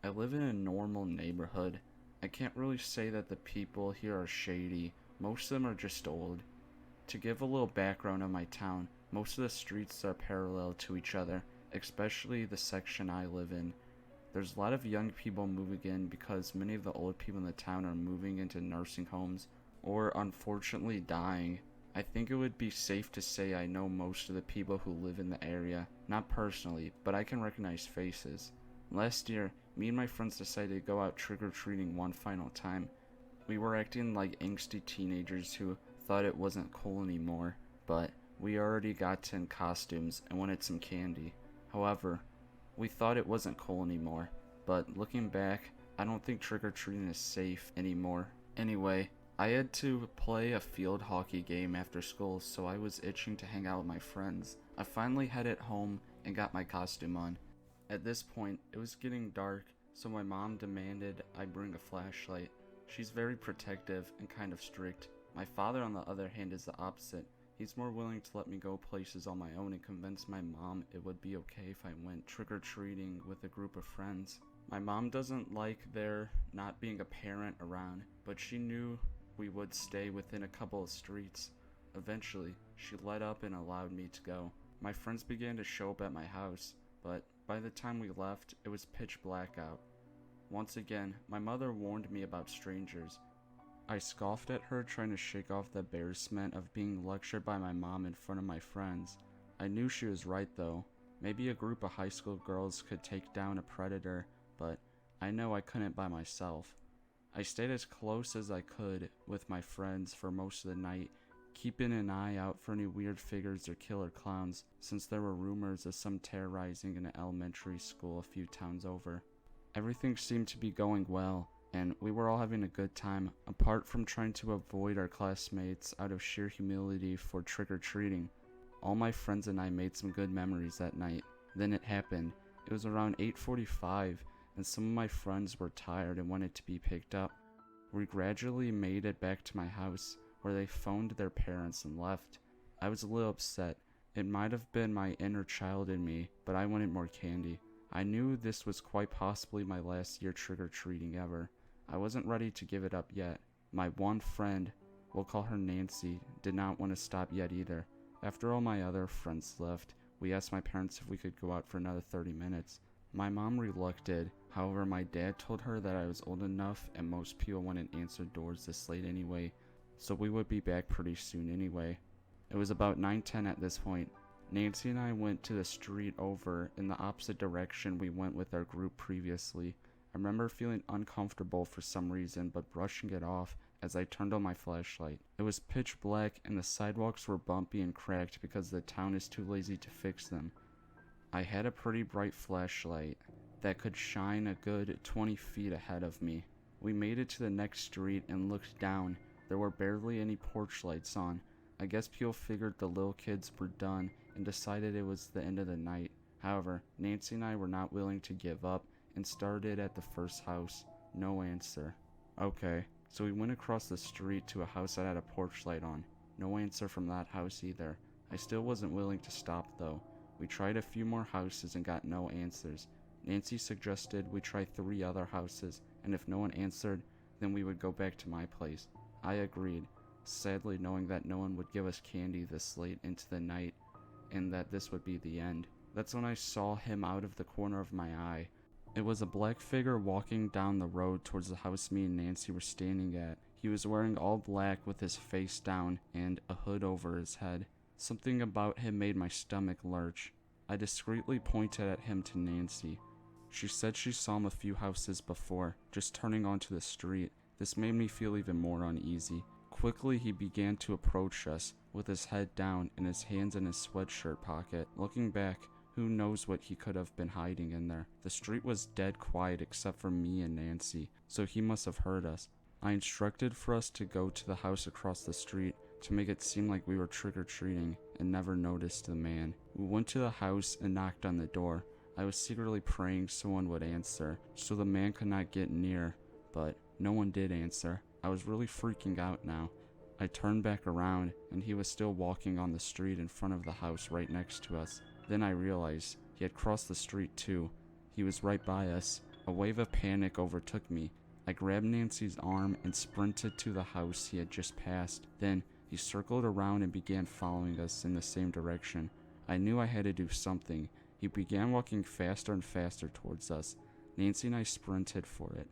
I live in a normal neighborhood. I can't really say that the people here are shady. Most of them are just old. To give a little background on my town, most of the streets are parallel to each other, especially the section I live in. There's a lot of young people moving in because many of the old people in the town are moving into nursing homes or unfortunately dying. I think it would be safe to say I know most of the people who live in the area, not personally, but I can recognize faces. Last year, me and my friends decided to go out trick-or-treating one final time. We were acting like angsty teenagers who thought it wasn't cool anymore, but we already got in costumes and wanted some candy. However, we thought it wasn't cool anymore, but looking back, I don't think trick-or-treating is safe anymore. Anyway, I had to play a field hockey game after school, so I was itching to hang out with my friends. I finally headed home and got my costume on. At this point, it was getting dark, so my mom demanded I bring a flashlight. She's very protective and kind of strict. My father, on the other hand, is the opposite. He's more willing to let me go places on my own and convince my mom it would be okay if I went trick-or-treating with a group of friends. My mom doesn't like there not being a parent around, but she knew we would stay within a couple of streets. Eventually, she let up and allowed me to go. My friends began to show up at my house, but by the time we left, it was pitch black out. Once again, my mother warned me about strangers. I scoffed at her, trying to shake off the embarrassment of being lectured by my mom in front of my friends. I knew she was right though. Maybe a group of high school girls could take down a predator, but I know I couldn't by myself. I stayed as close as I could with my friends for most of the night, keeping an eye out for any weird figures or killer clowns, since there were rumors of some terrorizing in an elementary school a few towns over. Everything seemed to be going well, and we were all having a good time, apart from trying to avoid our classmates out of sheer humility for trick-or-treating. All my friends and I made some good memories that night. Then it happened. It was around 8:45, and some of my friends were tired and wanted to be picked up. We gradually made it back to my house, where they phoned their parents and left. I was a little upset. It might have been my inner child in me, but I wanted more candy. I knew this was quite possibly my last year trick-or-treating ever. I wasn't ready to give it up yet. My one friend, we'll call her Nancy, did not want to stop yet either. After all my other friends left, we asked my parents if we could go out for another 30 minutes. My mom relucted, however my dad told her that I was old enough and most people wouldn't answer doors this late anyway, so we would be back pretty soon anyway. It was about 9:10 at this point. Nancy and I went to the street over in the opposite direction we went with our group previously. I remember feeling uncomfortable for some reason, but brushing it off as I turned on my flashlight. It was pitch black and the sidewalks were bumpy and cracked because the town is too lazy to fix them. I had a pretty bright flashlight that could shine a good 20 feet ahead of me. We made it to the next street and looked down. There were barely any porch lights on. I guess people figured the little kids were done and decided it was the end of the night. However, Nancy and I were not willing to give up and started at the first house. No answer. Okay, so we went across the street to a house that had a porch light on. No answer from that house either. I still wasn't willing to stop though. We tried a few more houses and got no answers. Nancy suggested we try 3 other houses, and if no one answered, then we would go back to my place. I agreed, sadly knowing that no one would give us candy this late into the night, and that this would be the end. That's when I saw him out of the corner of my eye. It was a black figure walking down the road towards the house me and Nancy were standing at. He was wearing all black with his face down and a hood over his head. Something about him made my stomach lurch. I discreetly pointed at him to Nancy. She said she saw him a few houses before, just turning onto the street. This made me feel even more uneasy. Quickly he began to approach us, with his head down and his hands in his sweatshirt pocket. Looking back, who knows what he could have been hiding in there. The street was dead quiet except for me and Nancy, so he must have heard us. I instructed for us to go to the house across the street to make it seem like we were trick-or-treating and never noticed the man. We went to the house and knocked on the door. I was secretly praying someone would answer so the man could not get near, but no one did answer. I was really freaking out now. I turned back around and he was still walking on the street in front of the house right next to us. Then I realized he had crossed the street too. He was right by us. A wave of panic overtook me. I grabbed Nancy's arm and sprinted to the house he had just passed. Then, he circled around and began following us in the same direction. I knew I had to do something. He began walking faster and faster towards us. Nancy and I sprinted for it.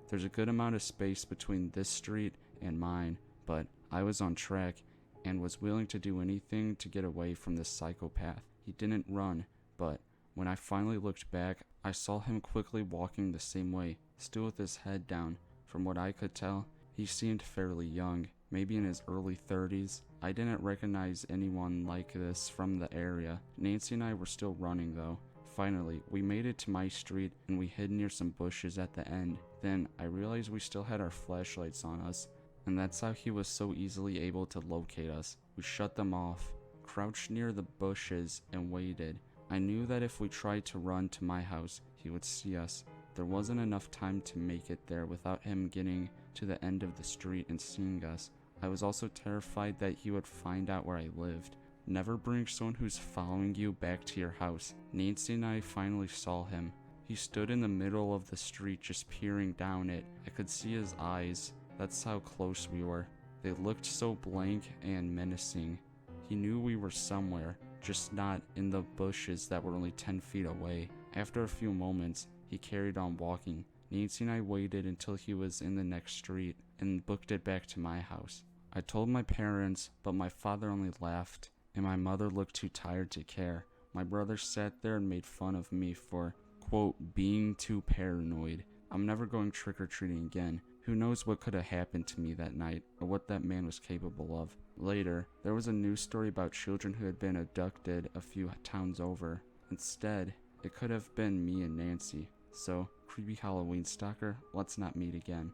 There's a good amount of space between this street and mine, but I was on track and was willing to do anything to get away from this psychopath. He didn't run, but when I finally looked back, I saw him quickly walking the same way, still with his head down. From what I could tell, he seemed fairly young, maybe in his early 30s. I didn't recognize anyone like this from the area. Nancy and I were still running though. Finally, we made it to my street and we hid near some bushes at the end. Then I realized we still had our flashlights on us, and that's how he was so easily able to locate us. We shut them off, crouched near the bushes, and waited. I knew that if we tried to run to my house, he would see us. There wasn't enough time to make it there without him getting to the end of the street and seeing us. I was also terrified that he would find out where I lived. Never bring someone who's following you back to your house. Nancy and I finally saw him. He stood in the middle of the street just peering down it. I could see his eyes. That's how close we were. They looked so blank and menacing. He knew we were somewhere, just not in the bushes that were only 10 feet away. After a few moments, he carried on walking. Nancy and I waited until he was in the next street and booked it back to my house. I told my parents, but my father only laughed, and my mother looked too tired to care. My brother sat there and made fun of me for, quote, being too paranoid. I'm never going trick-or-treating again. Who knows what could have happened to me that night, or what that man was capable of. Later, there was a news story about children who had been abducted a few towns over. Instead, it could have been me and Nancy. So, creepy Halloween stalker, let's not meet again.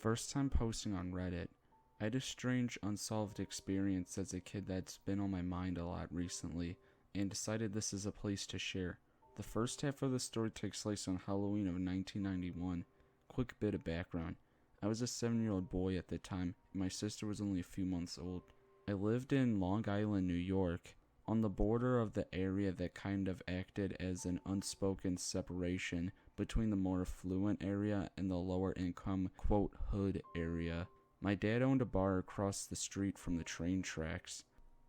First time posting on Reddit. I had a strange unsolved experience as a kid that's been on my mind a lot recently, and decided this is a place to share. The first half of the story takes place on Halloween of 1991. Quick bit of background. I was a 7-year-old boy at the time, and my sister was only a few months old. I lived in Long Island, New York, on the border of the area that kind of acted as an unspoken separation between the more affluent area and the lower income, quote, hood area. My dad owned a bar across the street from the train tracks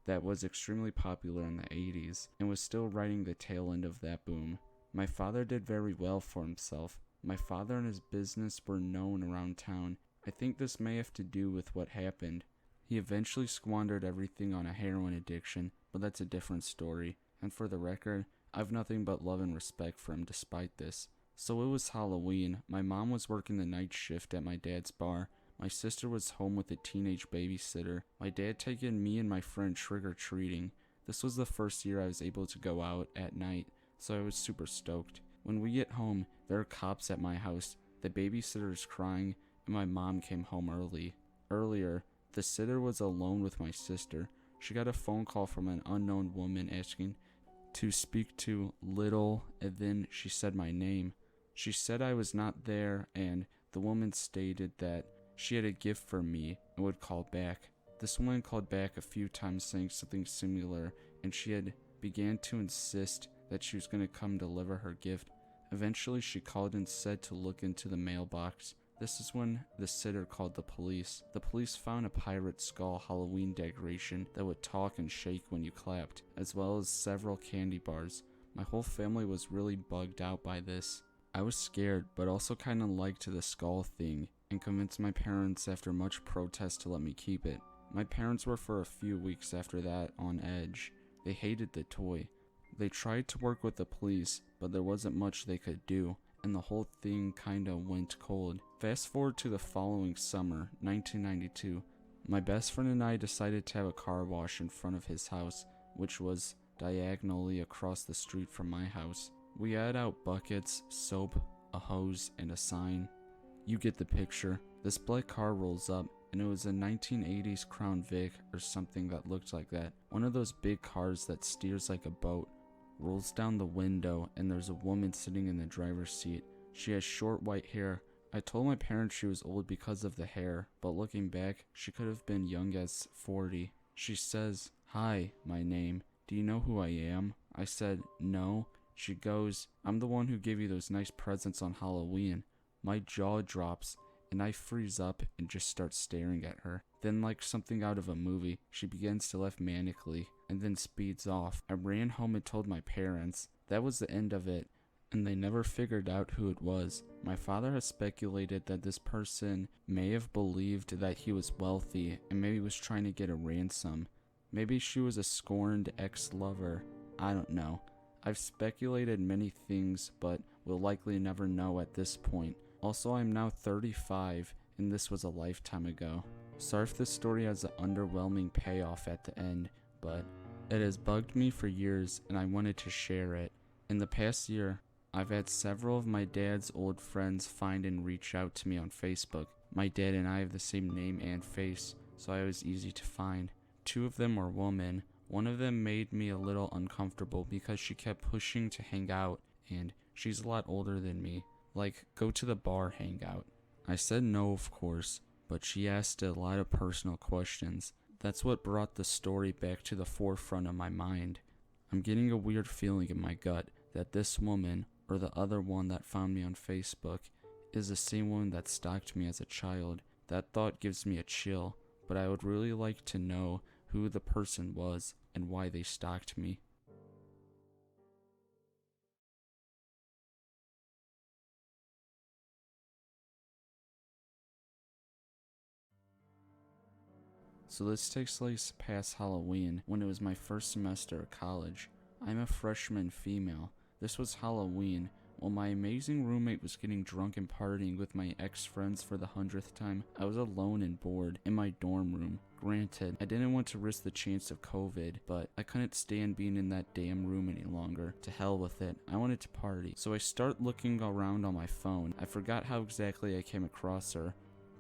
that was extremely popular in the 80s and was still riding the tail end of that boom. My father did very well for himself. My father and his business were known around town. I think this may have to do with what happened. He eventually squandered everything on a heroin addiction, but that's a different story. And for the record, I have nothing but love and respect for him despite this. So it was Halloween. My mom was working the night shift at my dad's bar. My sister was home with a teenage babysitter. My dad taken me and my friend trick-or-treating. This was the first year I was able to go out at night, so I was super stoked. When we get home, there are cops at my house. The babysitter is crying, and my mom came home early. Earlier, the sitter was alone with my sister. She got a phone call from an unknown woman asking to speak to Little, and then she said my name. She said I was not there, and the woman stated that she had a gift for me and would call back. This woman called back a few times saying something similar, and she had began to insist that she was going to come deliver her gift. Eventually she called and said to look into the mailbox. This is when the sitter called the police. The police found a pirate skull Halloween decoration that would talk and shake when you clapped, as well as several candy bars. My whole family was really bugged out by this. I was scared, but also kinda liked the skull thing, and convinced my parents after much protest to let me keep it. My parents were for a few weeks after that on edge. They hated the toy. They tried to work with the police, but there wasn't much they could do, and the whole thing kinda went cold. Fast forward to the following summer, 1992. My best friend and I decided to have a car wash in front of his house, which was diagonally across the street from my house. We had out buckets, soap, a hose, and a sign. You get the picture. This black car rolls up, and it was a 1980s Crown Vic or something that looked like that. One of those big cars that steers like a boat. Rolls down the window, and there's a woman sitting in the driver's seat. She has short white hair. I told my parents she was old because of the hair, but looking back, she could have been young as 40. She says, "Hi, my name. Do you know who I am?" I said, "No." She goes, "I'm the one who gave you those nice presents on Halloween." My jaw drops, and I freeze up and just start staring at her. Then, like something out of a movie, she begins to laugh manically, and then speeds off. I ran home and told my parents. That was the end of it, and they never figured out who it was. My father has speculated that this person may have believed that he was wealthy and maybe was trying to get a ransom. Maybe she was a scorned ex-lover. I don't know. I've speculated many things, but will likely never know at this point. Also, I'm now 35, and this was a lifetime ago. Sorry if this story has an underwhelming payoff at the end, but it has bugged me for years, and I wanted to share it. In the past year, I've had several of my dad's old friends find and reach out to me on Facebook. My dad and I have the same name and face, so I was easy to find. 2 of them were women. One of them made me a little uncomfortable because she kept pushing to hang out, and she's a lot older than me. Like, go to the bar, hang out. I said no, of course, but she asked a lot of personal questions. That's what brought the story back to the forefront of my mind. I'm getting a weird feeling in my gut that this woman, or the other one that found me on Facebook, is the same woman that stalked me as a child. That thought gives me a chill, but I would really like to know who the person was and why they stalked me. So this takes place past Halloween, when it was my first semester of college. I'm a freshman female. This was Halloween. While my amazing roommate was getting drunk and partying with my ex-friends for the 100th time, I was alone and bored in my dorm room. Granted, I didn't want to risk the chance of COVID, but I couldn't stand being in that damn room any longer. To hell with it, I wanted to party. So I start looking around on my phone. I forgot how exactly I came across her,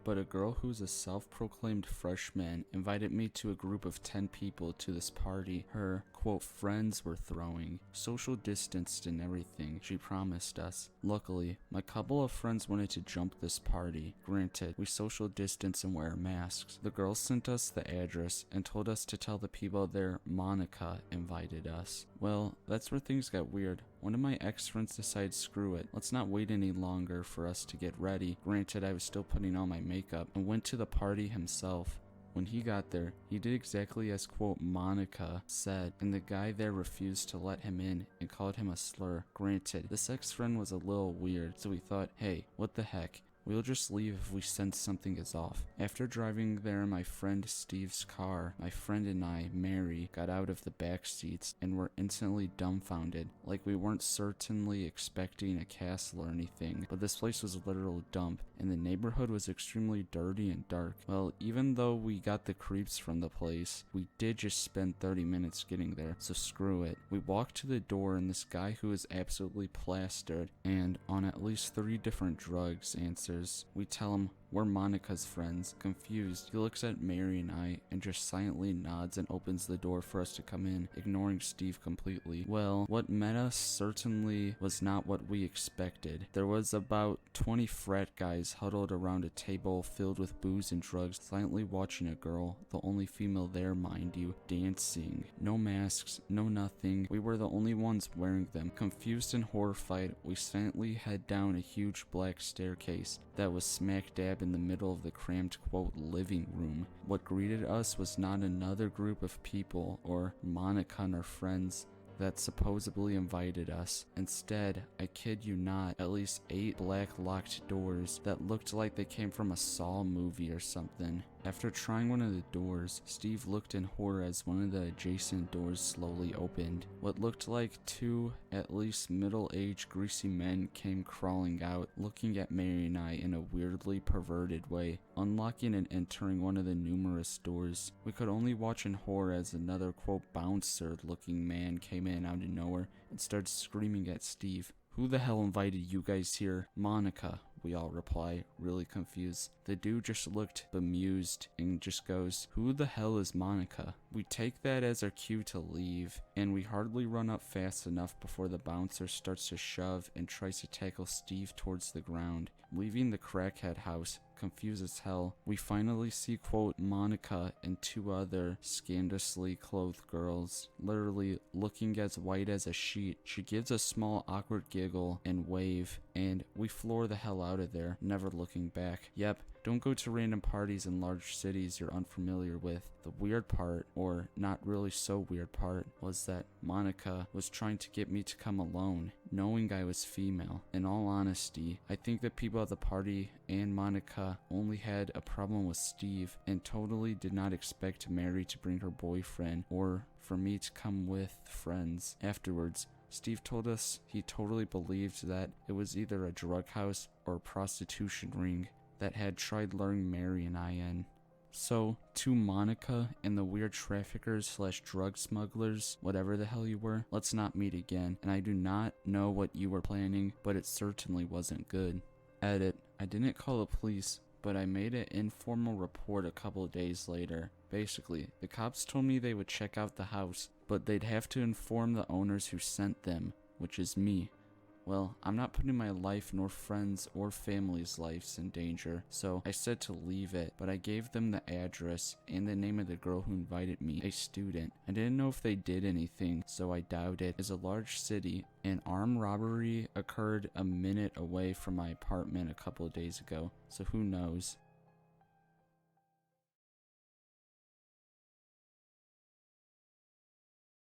but a girl who's a self-proclaimed freshman invited me to a group of 10 people to this party her, quote, friends were throwing. Social distanced and everything, she promised us. Luckily, my couple of friends wanted to jump this party. Granted, we social distance and wear masks. The girl sent us the address and told us to tell the people there Monica invited us. Well, that's where things got weird. One of my ex-friends decided, screw it, let's not wait any longer for us to get ready. Granted, I was still putting on my makeup, and went to the party himself. When he got there, he did exactly as, quote, Monica said, and the guy there refused to let him in and called him a slur. Granted, this ex-friend was a little weird, so we thought, hey, what the heck? We'll just leave if we sense something is off. After driving there in my friend Steve's car, my friend and I, Mary, got out of the back seats and were instantly dumbfounded. Like we weren't certainly expecting a castle or anything, but this place was a literal dump, and the neighborhood was extremely dirty and dark. Well, even though we got the creeps from the place, we did just spend 30 minutes getting there, so screw it. We walked to the door, and this guy who is absolutely plastered and on at least 3 different drugs answers. We tell him we're Monica's friends. Confused, he looks at Mary and I and just silently nods and opens the door for us to come in, ignoring Steve completely. Well, what met us certainly was not what we expected. There was about 20 frat guys huddled around a table filled with booze and drugs, silently watching a girl, the only female there, mind you, dancing. No masks, no nothing. We were the only ones wearing them. Confused and horrified, we silently head down a huge black staircase that was smack dab in the middle of the cramped, quote, living room. What greeted us was not another group of people or Monica and her friends that supposedly invited us. Instead, I kid you not, at least 8 black locked doors that looked like they came from a Saw movie or something. After trying one of the doors, Steve looked in horror as one of the adjacent doors slowly opened. What looked like 2, at least middle-aged greasy men came crawling out, looking at Mary and I in a weirdly perverted way, unlocking and entering one of the numerous doors. We could only watch in horror as another, quote, bouncer-looking man came in out of nowhere and started screaming at Steve. Who the hell invited you guys here? Monica, we all reply, really confused. The dude just looked bemused and just goes, "Who the hell is Monica?" We take that as our cue to leave, and we hardly run up fast enough before the bouncer starts to shove and tries to tackle Steve towards the ground. Leaving the crackhead house, confused as hell, we finally see, quote, Monica and two other scandalously clothed girls, literally looking as white as a sheet. She gives a small awkward giggle and wave, and we floor the hell out of there, never looking back. Yep, don't go to random parties in large cities you're unfamiliar with. The weird part, or not really so weird part, was that Monica was trying to get me to come alone, knowing I was female. In all honesty, I think the people at the party and Monica only had a problem with Steve and totally did not expect Mary to bring her boyfriend or for me to come with friends. Afterwards, Steve told us he totally believed that it was either a drug house or a prostitution ring that had tried luring Mary and I in. So, to Monica and the weird traffickers / drug smugglers, whatever the hell you were, let's not meet again, and I do not know what you were planning, but it certainly wasn't good. Edit, I didn't call the police, but I made an informal report a couple days later. Basically, the cops told me they would check out the house, but they'd have to inform the owners who sent them, which is me. Well, I'm not putting my life nor friends or family's lives in danger, so I said to leave it, but I gave them the address and the name of the girl who invited me, a student. I didn't know if they did anything, so I doubt it. It's a large city. An armed robbery occurred a minute away from my apartment a couple of days ago, so who knows.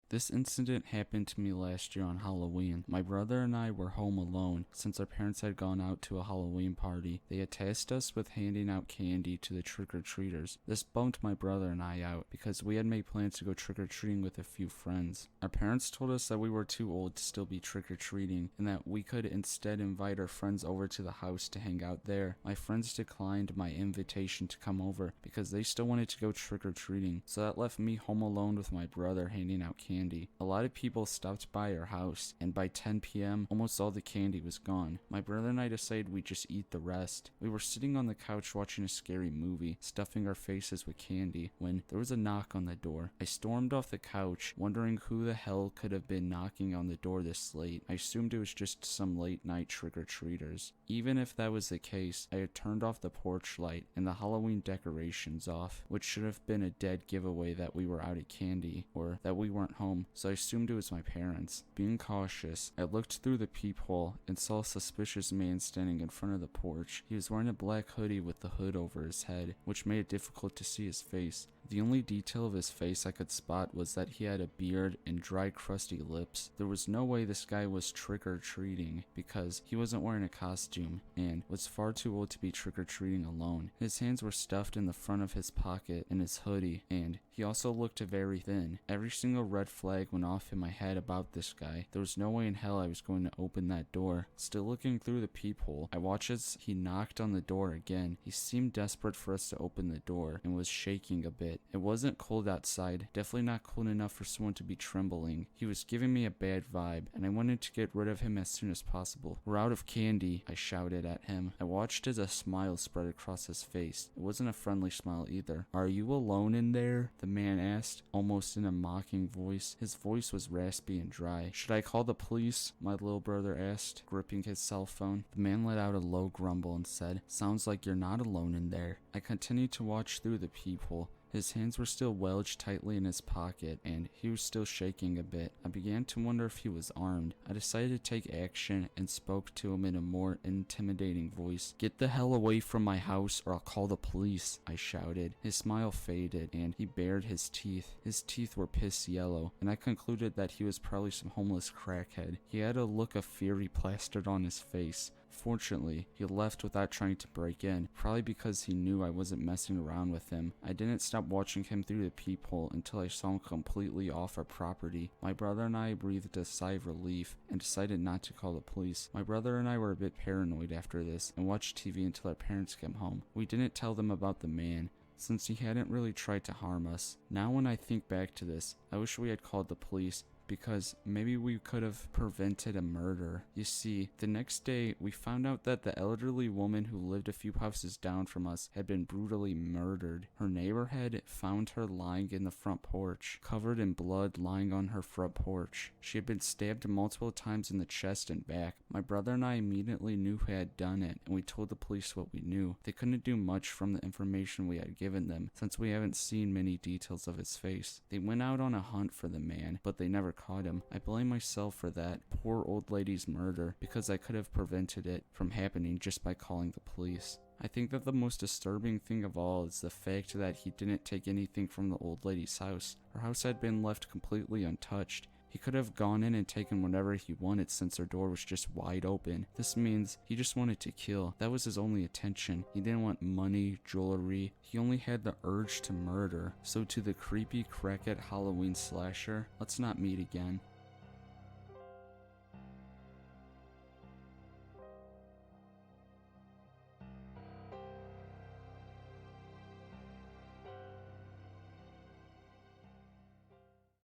This incident happened to me last year on Halloween. My brother and I were home alone since our parents had gone out to a Halloween party. They had tasked us with handing out candy to the trick-or-treaters. This bumped my brother and I out because we had made plans to go trick-or-treating with a few friends. Our parents told us that we were too old to still be trick-or-treating and that we could instead invite our friends over to the house to hang out there. My friends declined my invitation to come over because they still wanted to go trick-or-treating, so that left me home alone with my brother handing out candy. A lot of people stopped by our house, and by 10 p.m., almost all the candy was gone. My brother and I decided we'd just eat the rest. We were sitting on the couch watching a scary movie, stuffing our faces with candy, when there was a knock on the door. I stormed off the couch, wondering who the hell could have been knocking on the door this late. I assumed it was just some late-night trick-or-treaters. Even if that was the case, I had turned off the porch light and the Halloween decorations off, which should have been a dead giveaway that we were out of candy, or that we weren't home, so I assumed it was my parents. Being cautious, I looked through the peephole and saw a suspicious man standing in front of the porch. He was wearing a black hoodie with the hood over his head, which made it difficult to see his face. The only detail of his face I could spot was that he had a beard and dry, crusty lips. There was no way this guy was trick-or-treating, because he wasn't wearing a costume, and was far too old to be trick-or-treating alone. His hands were stuffed in the front of his pocket in his hoodie, and he also looked very thin. Every single red flag went off in my head about this guy. There was no way in hell I was going to open that door. Still looking through the peephole, I watched as he knocked on the door again. He seemed desperate for us to open the door, and was shaking a bit. It wasn't cold outside, definitely not cold enough for someone to be trembling. He was giving me a bad vibe, and I wanted to get rid of him as soon as possible. "We're out of candy," I shouted at him. I watched as a smile spread across his face. It wasn't a friendly smile either. "Are you alone in there?" the man asked, almost in a mocking voice. His voice was raspy and dry. "Should I call the police?" my little brother asked, gripping his cell phone. The man let out a low grumble and said, "Sounds like you're not alone in there." I continued to watch through the peephole. His hands were still wedged tightly in his pocket, and he was still shaking a bit. I began to wonder if he was armed. I decided to take action and spoke to him in a more intimidating voice. "Get the hell away from my house or I'll call the police," I shouted. His smile faded, and he bared his teeth. His teeth were piss yellow, and I concluded that he was probably some homeless crackhead. He had a look of fury plastered on his face. Fortunately, he left without trying to break in, probably because he knew I wasn't messing around with him. I didn't stop watching him through the peephole until I saw him completely off our property. My brother and I breathed a sigh of relief and decided not to call the police. My brother and I were a bit paranoid after this and watched TV until our parents came home. We didn't tell them about the man, since he hadn't really tried to harm us. Now when I think back to this, I wish we had called the police, because maybe we could have prevented a murder. You see, the next day we found out that the elderly woman who lived a few houses down from us had been brutally murdered. Her neighbor had found her lying in the front porch, covered in blood, lying on her front porch. She had been stabbed multiple times in the chest and back. My brother and I immediately knew who had done it, and we told the police what we knew. They couldn't do much from the information we had given them, since we haven't seen many details of his face. They went out on a hunt for the man, but they never caught him. I blame myself for that poor old lady's murder, because I could have prevented it from happening just by calling the police. I think that the most disturbing thing of all is the fact that he didn't take anything from the old lady's house. Her house had been left completely untouched. He could have gone in and taken whatever he wanted since her door was just wide open. This means he just wanted to kill. That was his only intention. He didn't want money, jewelry. He only had the urge to murder. So to the creepy crackhead Halloween slasher, let's not meet again.